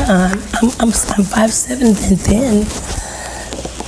I'm 5'7" and thin.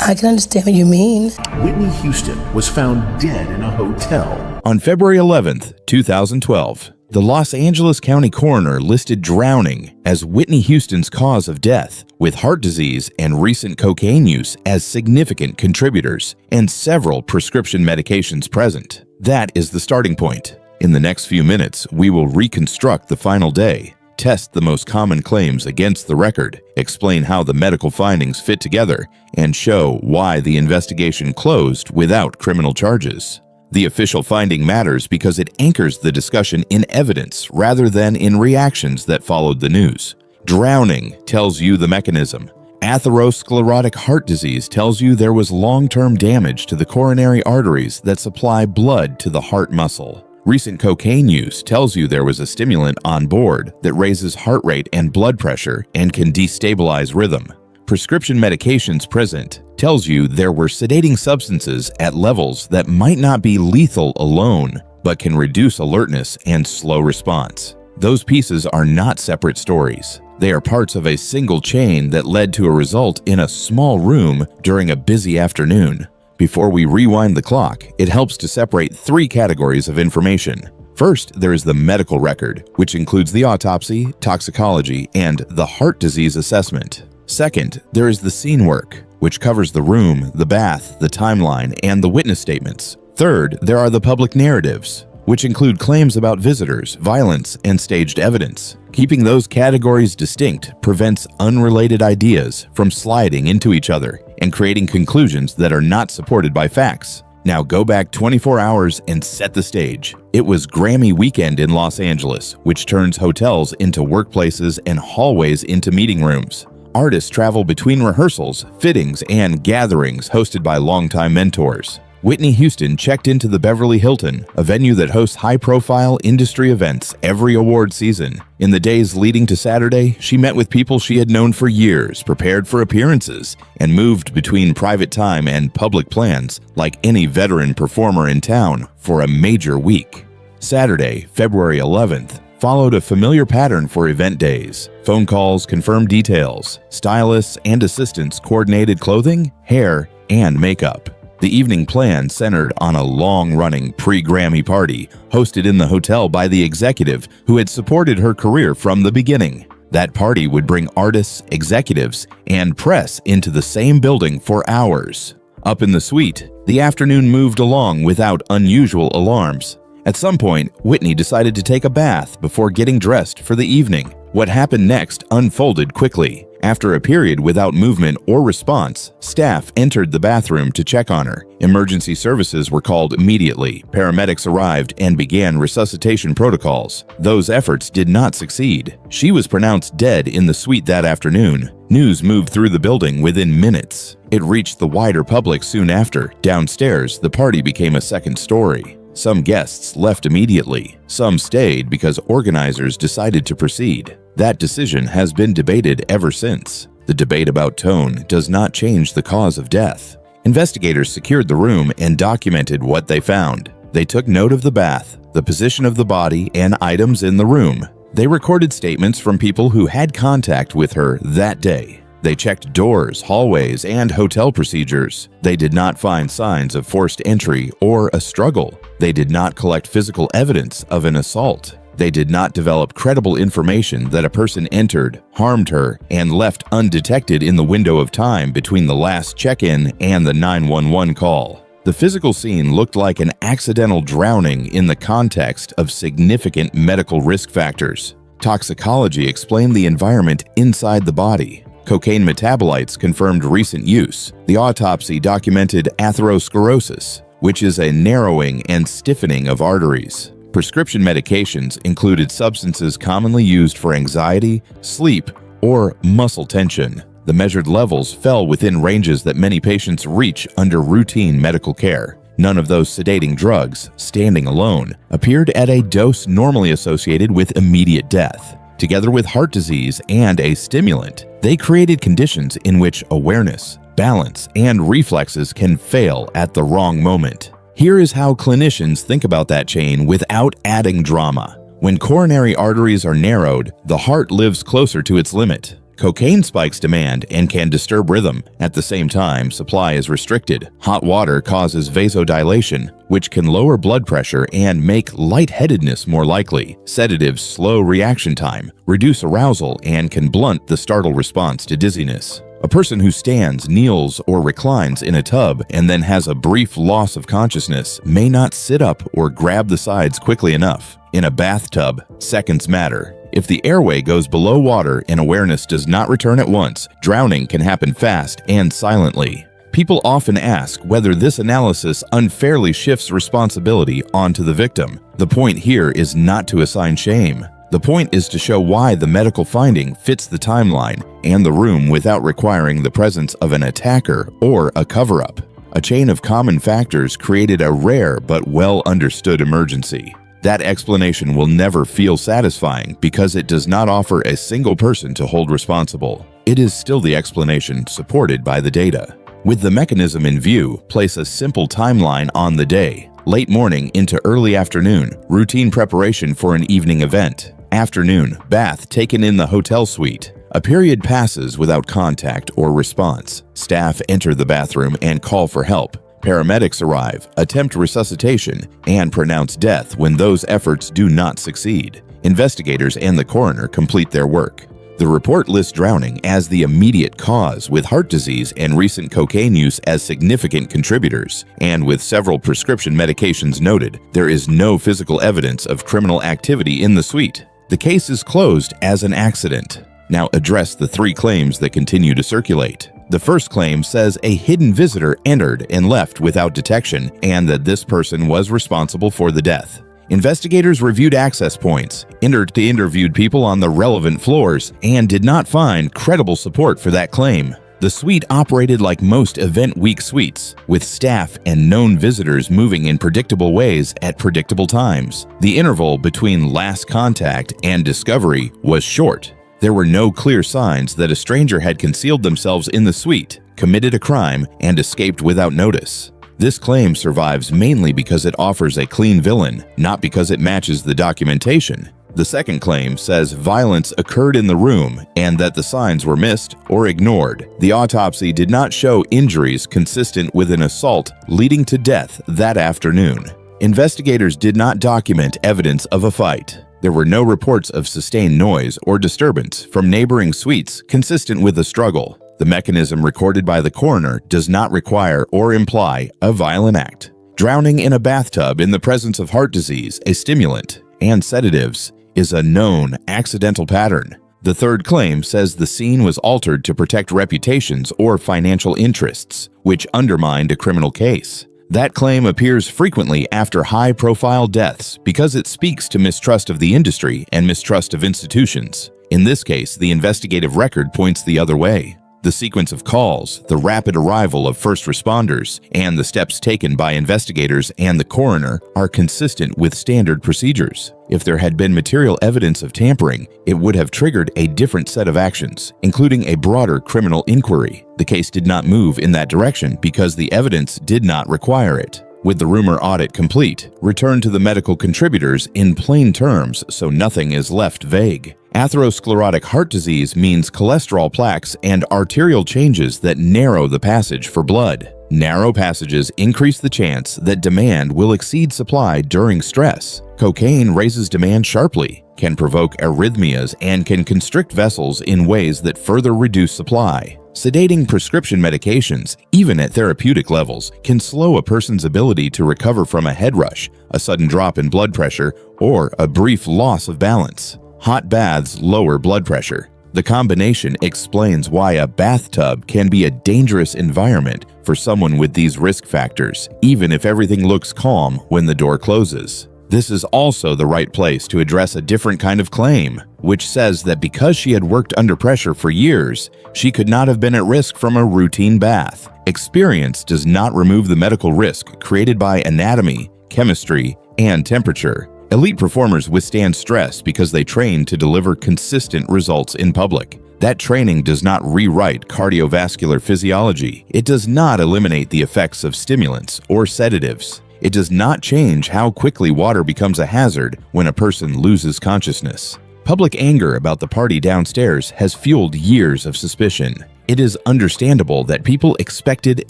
I can understand what you mean. Whitney Houston was found dead in a hotel. On February 11th, 2012, the Los Angeles County coroner listed drowning as Whitney Houston's cause of death, with heart disease and recent cocaine use as significant contributors, and several prescription medications present. That is the starting point. In the next few minutes, we will reconstruct the final day, test the most common claims against the record, explain how the medical findings fit together, and show why the investigation closed without criminal charges. The official finding matters because it anchors the discussion in evidence rather than in reactions that followed the news. Drowning tells you the mechanism. Atherosclerotic heart disease tells you there was long-term damage to the coronary arteries that supply blood to the heart muscle. Recent cocaine use tells you there was a stimulant on board that raises heart rate and blood pressure and can destabilize rhythm. Prescription medications present tells you there were sedating substances at levels that might not be lethal alone, but can reduce alertness and slow response. Those pieces are not separate stories. They are parts of a single chain that led to a result in a small room during a busy afternoon. Before we rewind the clock, it helps to separate three categories of information. First, there is the medical record, which includes the autopsy, toxicology, and the heart disease assessment. Second, there is the scene work, which covers the room, the bath, the timeline, and the witness statements. Third, there are the public narratives, which include claims about visitors, violence, and staged evidence. Keeping those categories distinct prevents unrelated ideas from sliding into each other and creating conclusions that are not supported by facts. Now go back 24 hours and set the stage. It was Grammy weekend in Los Angeles, which turns hotels into workplaces and hallways into meeting rooms. Artists travel between rehearsals, fittings, and gatherings hosted by longtime mentors. Whitney Houston checked into the Beverly Hilton, a venue that hosts high-profile industry events every award season. In the days leading to Saturday, she met with people she had known for years, prepared for appearances, and moved between private time and public plans like any veteran performer in town for a major week. Saturday, February 11th, followed a familiar pattern for event days. Phone calls confirmed details. Stylists and assistants coordinated clothing, hair, and makeup. The evening plan centered on a long-running pre-Grammy party hosted in the hotel by the executive who had supported her career from the beginning. That party would bring artists, executives, and press into the same building for hours. Up in the suite, the afternoon moved along without unusual alarms. At some point, Whitney decided to take a bath before getting dressed for the evening. What happened next unfolded quickly. After a period without movement or response, staff entered the bathroom to check on her. Emergency services were called immediately. Paramedics arrived and began resuscitation protocols. Those efforts did not succeed. She was pronounced dead in the suite that afternoon. News moved through the building within minutes. It reached the wider public soon after. Downstairs, the party became a second story. Some guests left immediately. Some stayed because organizers decided to proceed. That decision has been debated ever since. The debate about tone does not change the cause of death. Investigators secured the room and documented what they found. They took note of the bath, the position of the body, and items in the room. They recorded statements from people who had contact with her that day. They checked doors, hallways, and hotel procedures. They did not find signs of forced entry or a struggle. They did not collect physical evidence of an assault. They did not develop credible information that a person entered, harmed her, and left undetected in the window of time between the last check-in and the 911 call. The physical scene looked like an accidental drowning in the context of significant medical risk factors. Toxicology explained the environment inside the body. Cocaine metabolites confirmed recent use. The autopsy documented atherosclerosis, which is a narrowing and stiffening of arteries. Prescription medications included substances commonly used for anxiety, sleep, or muscle tension. The measured levels fell within ranges that many patients reach under routine medical care. None of those sedating drugs, standing alone, appeared at a dose normally associated with immediate death. Together with heart disease and a stimulant, they created conditions in which awareness, balance, and reflexes can fail at the wrong moment. Here is how clinicians think about that chain without adding drama. When coronary arteries are narrowed, the heart lives closer to its limit. Cocaine spikes demand and can disturb rhythm. At the same time, supply is restricted. Hot water causes vasodilation, which can lower blood pressure and make lightheadedness more likely. Sedatives slow reaction time, reduce arousal, and can blunt the startle response to dizziness. A person who stands, kneels, or reclines in a tub and then has a brief loss of consciousness may not sit up or grab the sides quickly enough. In a bathtub, seconds matter. If the airway goes below water and awareness does not return at once, drowning can happen fast and silently. People often ask whether this analysis unfairly shifts responsibility onto the victim. The point here is not to assign shame. The point is to show why the medical finding fits the timeline and the room without requiring the presence of an attacker or a cover-up. A chain of common factors created a rare but well-understood emergency. That explanation will never feel satisfying because it does not offer a single person to hold responsible. It is still the explanation supported by the data. With the mechanism in view, place a simple timeline on the day. Late morning into early afternoon, routine preparation for an evening event. Afternoon, bath taken in the hotel suite. A period passes without contact or response. Staff enter the bathroom and call for help. Paramedics arrive, attempt resuscitation, and pronounce death when those efforts do not succeed. Investigators and the coroner complete their work. The report lists drowning as the immediate cause, with heart disease and recent cocaine use as significant contributors. And with several prescription medications noted, there is no physical evidence of criminal activity in the suite. The case is closed as an accident. Now address the three claims that continue to circulate. The first claim says a hidden visitor entered and left without detection and that this person was responsible for the death. Investigators reviewed access points, interviewed people on the relevant floors, and did not find credible support for that claim. The suite operated like most event week suites, with staff and known visitors moving in predictable ways at predictable times. The interval between last contact and discovery was short. There were no clear signs that a stranger had concealed themselves in the suite, committed a crime, and escaped without notice. This claim survives mainly because it offers a clean villain, not because it matches the documentation. The second claim says violence occurred in the room and that the signs were missed or ignored. The autopsy did not show injuries consistent with an assault leading to death that afternoon. Investigators did not document evidence of a fight. There were no reports of sustained noise or disturbance from neighboring suites consistent with the struggle. The mechanism recorded by the coroner does not require or imply a violent act. Drowning in a bathtub in the presence of heart disease, a stimulant, and sedatives is a known accidental pattern. The third claim says the scene was altered to protect reputations or financial interests, which undermined a criminal case. That claim appears frequently after high-profile deaths because it speaks to mistrust of the industry and mistrust of institutions. In this case, the investigative record points the other way. The sequence of calls, the rapid arrival of first responders, and the steps taken by investigators and the coroner are consistent with standard procedures. If there had been material evidence of tampering, it would have triggered a different set of actions, including a broader criminal inquiry. The case did not move in that direction because the evidence did not require it. With the rumor audit complete, return to the medical contributors in plain terms so nothing is left vague. Atherosclerotic heart disease means cholesterol plaques and arterial changes that narrow the passage for blood. Narrow passages increase the chance that demand will exceed supply during stress. Cocaine raises demand sharply, can provoke arrhythmias, and can constrict vessels in ways that further reduce supply. Sedating prescription medications, even at therapeutic levels, can slow a person's ability to recover from a head rush, a sudden drop in blood pressure, or a brief loss of balance. Hot baths lower blood pressure. The combination explains why a bathtub can be a dangerous environment for someone with these risk factors, even if everything looks calm when the door closes. This is also the right place to address a different kind of claim, which says that because she had worked under pressure for years, she could not have been at risk from a routine bath. Experience does not remove the medical risk created by anatomy, chemistry, and temperature. Elite performers withstand stress because they train to deliver consistent results in public. That training does not rewrite cardiovascular physiology. It does not eliminate the effects of stimulants or sedatives. It does not change how quickly water becomes a hazard when a person loses consciousness. Public anger about the party downstairs has fueled years of suspicion. It is understandable that people expected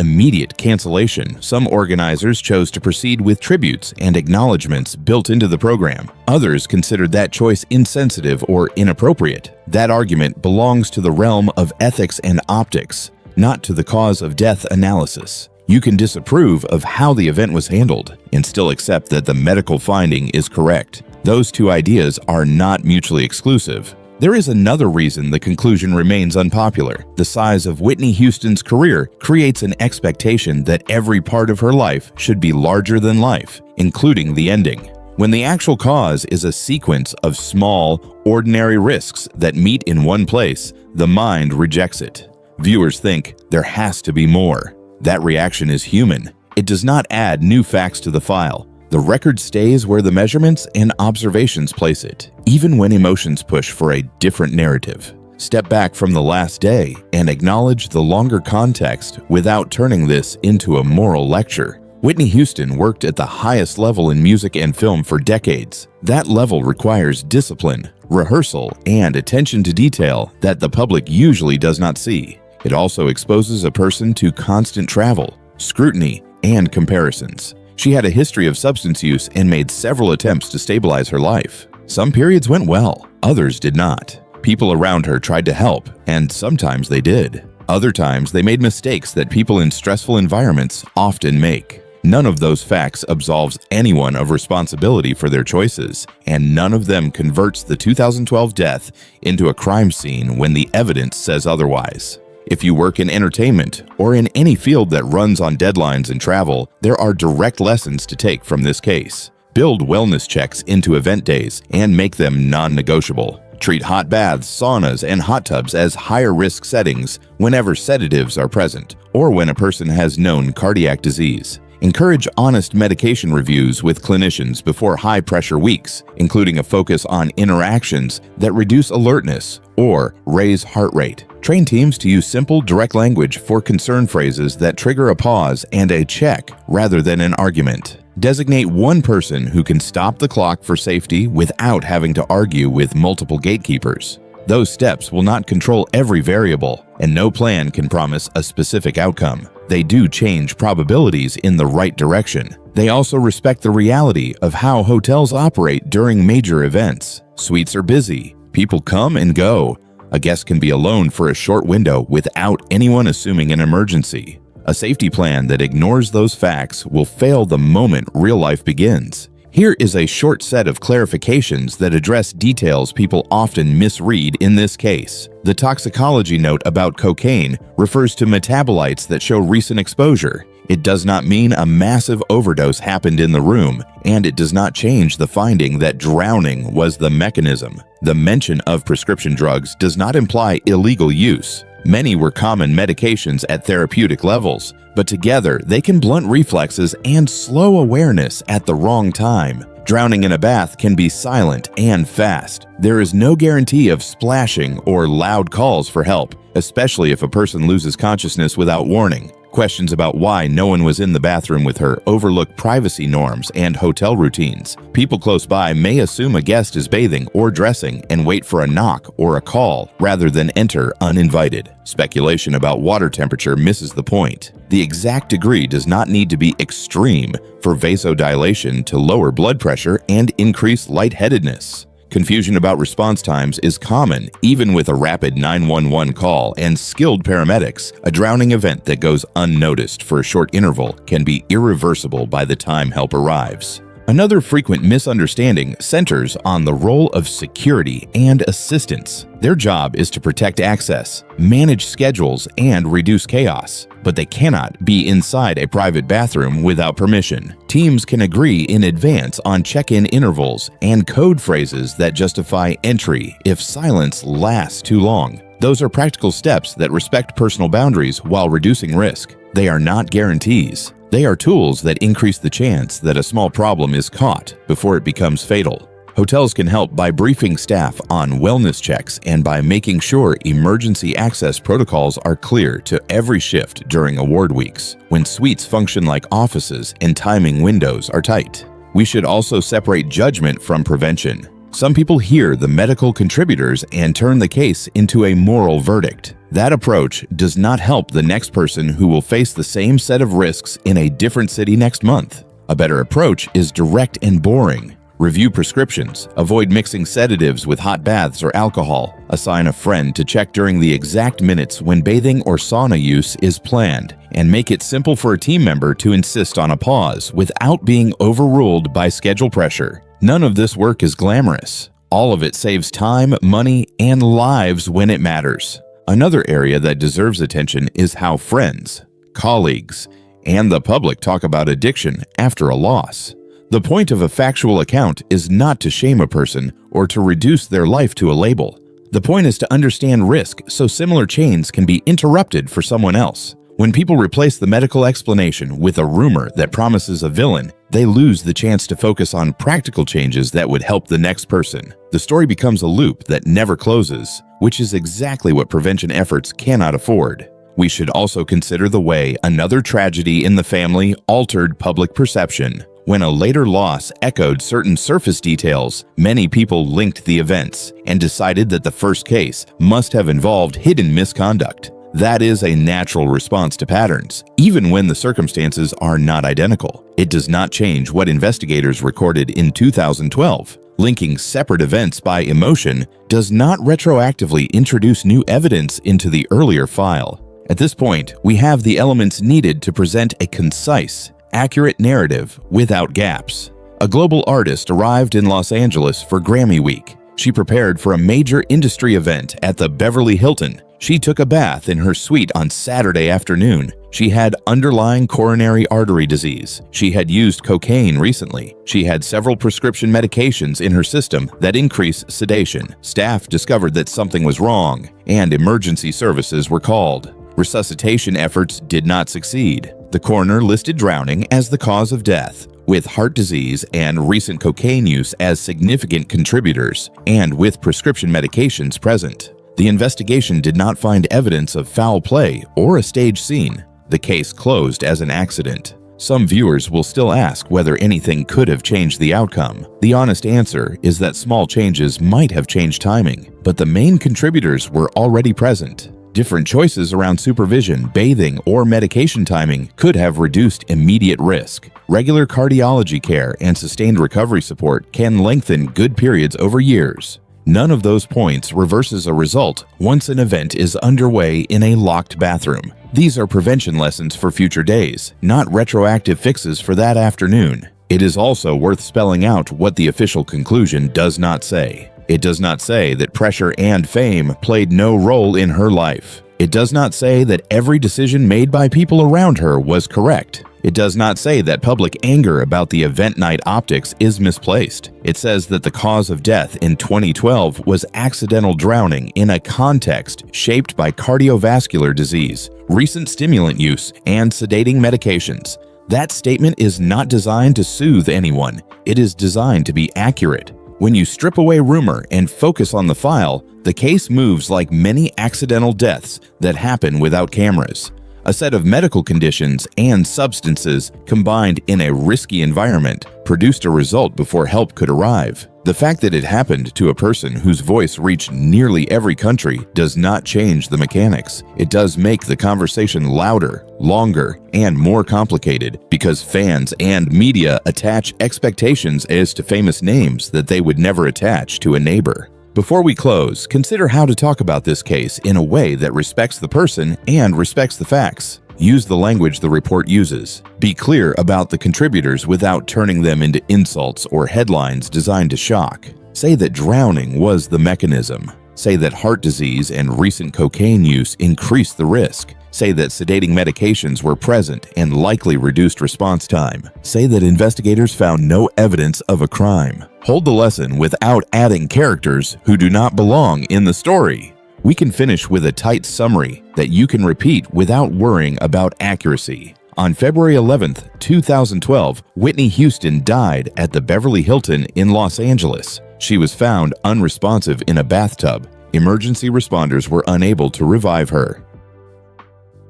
immediate cancellation. Some organizers chose to proceed with tributes and acknowledgments built into the program. Others considered that choice insensitive or inappropriate. That argument belongs to the realm of ethics and optics, not to the cause of death analysis. You can disapprove of how the event was handled and still accept that the medical finding is correct. Those two ideas are not mutually exclusive. There is another reason the conclusion remains unpopular. The size of Whitney Houston's career creates an expectation that every part of her life should be larger than life, including the ending. When the actual cause is a sequence of small, ordinary risks that meet in one place, the mind rejects it. Viewers think there has to be more. That reaction is human. It does not add new facts to the file. The record stays where the measurements and observations place it, even when emotions push for a different narrative. Step back from the last day and acknowledge the longer context without turning this into a moral lecture. Whitney Houston worked at the highest level in music and film for decades. That level requires discipline, rehearsal, and attention to detail that the public usually does not see. It also exposes a person to constant travel, scrutiny, and comparisons. She had a history of substance use and made several attempts to stabilize her life. Some periods went well, others did not. People around her tried to help, and sometimes they did. Other times they made mistakes that people in stressful environments often make. None of those facts absolves anyone of responsibility for their choices, and none of them converts the 2012 death into a crime scene when the evidence says otherwise. If you work in entertainment or in any field that runs on deadlines and travel, there are direct lessons to take from this case. Build wellness checks into event days and make them non-negotiable. Treat hot baths, saunas, and hot tubs as higher-risk settings whenever sedatives are present or when a person has known cardiac disease. Encourage honest medication reviews with clinicians before high-pressure weeks, including a focus on interactions that reduce alertness or raise heart rate. Train teams to use simple, direct language for concern phrases that trigger a pause and a check rather than an argument. Designate one person who can stop the clock for safety without having to argue with multiple gatekeepers. Those steps will not control every variable, and no plan can promise a specific outcome. They do change probabilities in the right direction. They also respect the reality of how hotels operate during major events. Suites are busy. People come and go. A guest can be alone for a short window without anyone assuming an emergency. A safety plan that ignores those facts will fail the moment real life begins. Here is a short set of clarifications that address details people often misread in this case. The toxicology note about cocaine refers to metabolites that show recent exposure. It does not mean a massive overdose happened in the room, and it does not change the finding that drowning was the mechanism. The mention of prescription drugs does not imply illegal use. Many were common medications at therapeutic levels, but together they can blunt reflexes and slow awareness at the wrong time. Drowning in a bath can be silent and fast. There is no guarantee of splashing or loud calls for help, especially if a person loses consciousness without warning. Questions about why no one was in the bathroom with her overlook privacy norms and hotel routines. People close by may assume a guest is bathing or dressing and wait for a knock or a call rather than enter uninvited. Speculation about water temperature misses the point. The exact degree does not need to be extreme for vasodilation to lower blood pressure and increase lightheadedness. Confusion about response times is common, even with a rapid 911 call and skilled paramedics. A drowning event that goes unnoticed for a short interval can be irreversible by the time help arrives. Another frequent misunderstanding centers on the role of security and assistance. Their job is to protect access, manage schedules, and reduce chaos, but they cannot be inside a private bathroom without permission. Teams can agree in advance on check-in intervals and code phrases that justify entry if silence lasts too long. Those are practical steps that respect personal boundaries while reducing risk. They are not guarantees. They are tools that increase the chance that a small problem is caught before it becomes fatal. Hotels can help by briefing staff on wellness checks and by making sure emergency access protocols are clear to every shift during award weeks, when suites function like offices and timing windows are tight. We should also separate judgment from prevention. Some people hear the medical contributors and turn the case into a moral verdict. That approach does not help the next person who will face the same set of risks in a different city next month. A better approach is direct and boring. Review prescriptions, avoid mixing sedatives with hot baths or alcohol, assign a friend to check during the exact minutes when bathing or sauna use is planned, and make it simple for a team member to insist on a pause without being overruled by schedule pressure. None of this work is glamorous. All of it saves time, money, and lives when it matters. Another area that deserves attention is how friends, colleagues, and the public talk about addiction after a loss. The point of a factual account is not to shame a person or to reduce their life to a label. The point is to understand risk so similar chains can be interrupted for someone else. When people replace the medical explanation with a rumor that promises a villain, they lose the chance to focus on practical changes that would help the next person. The story becomes a loop that never closes, which is exactly what prevention efforts cannot afford. We should also consider the way another tragedy in the family altered public perception. When a later loss echoed certain surface details, many people linked the events and decided that the first case must have involved hidden misconduct. That is a natural response to patterns, even when the circumstances are not identical. It does not change what investigators recorded in 2012. Linking separate events by emotion does not retroactively introduce new evidence into the earlier file. At this point, we have the elements needed to present a concise, accurate narrative without gaps. A global artist arrived in Los Angeles for Grammy Week. She prepared for a major industry event at the Beverly Hilton. She took a bath in her suite on Saturday afternoon. She had underlying coronary artery disease. She had used cocaine recently. She had several prescription medications in her system that increase sedation. Staff discovered that something was wrong, and emergency services were called. Resuscitation efforts did not succeed. The coroner listed drowning as the cause of death, with heart disease and recent cocaine use as significant contributors, and with prescription medications present. The investigation did not find evidence of foul play or a stage scene. The case closed as an accident. Some viewers will still ask whether anything could have changed the outcome. The honest answer is that small changes might have changed timing, but the main contributors were already present. Different choices around supervision, bathing, or medication timing could have reduced immediate risk. Regular cardiology care and sustained recovery support can lengthen good periods over years. None of those points reverses a result once an event is underway in a locked bathroom. These are prevention lessons for future days, not retroactive fixes for that afternoon. It is also worth spelling out what the official conclusion does not say. It does not say that pressure and fame played no role in her life. It does not say that every decision made by people around her was correct. It does not say that public anger about the event night optics is misplaced. It says that the cause of death in 2012 was accidental drowning in a context shaped by cardiovascular disease, recent stimulant use, and sedating medications. That statement is not designed to soothe anyone. It is designed to be accurate. When you strip away rumor and focus on the file, the case moves like many accidental deaths that happen without cameras. A set of medical conditions and substances combined in a risky environment produced a result before help could arrive. The fact that it happened to a person whose voice reached nearly every country does not change the mechanics. It does make the conversation louder, longer, and more complicated because fans and media attach expectations as to famous names that they would never attach to a neighbor. Before we close, consider how to talk about this case in a way that respects the person and respects the facts. Use the language the report uses. Be clear about the contributors without turning them into insults or headlines designed to shock. Say that drowning was the mechanism. Say that heart disease and recent cocaine use increased the risk. Say that sedating medications were present and likely reduced response time. Say that investigators found no evidence of a crime. Hold the lesson without adding characters who do not belong in the story. We can finish with a tight summary that you can repeat without worrying about accuracy. On February 11, 2012, Whitney Houston died at the Beverly Hilton in Los Angeles. She was found unresponsive in a bathtub. Emergency responders were unable to revive her.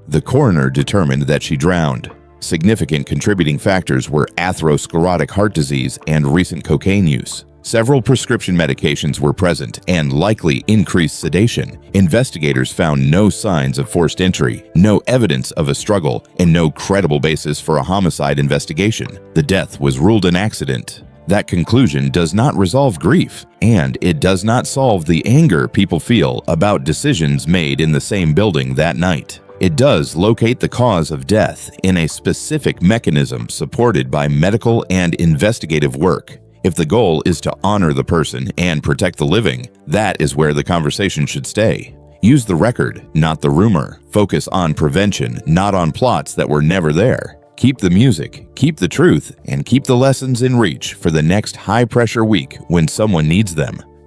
The coroner determined that she drowned. Significant contributing factors were atherosclerotic heart disease and recent cocaine use. Several prescription medications were present and likely increased sedation. Investigators found no signs of forced entry, no evidence of a struggle, and no credible basis for a homicide investigation. The death was ruled an accident. That conclusion does not resolve grief, and it does not solve the anger people feel about decisions made in the same building that night. It does locate the cause of death in a specific mechanism supported by medical and investigative work. If the goal is to honor the person and protect the living, that is where the conversation should stay. Use the record, not the rumor. Focus on prevention, not on plots that were never there. Keep the music, keep the truth, and keep the lessons in reach for the next high-pressure week when someone needs them.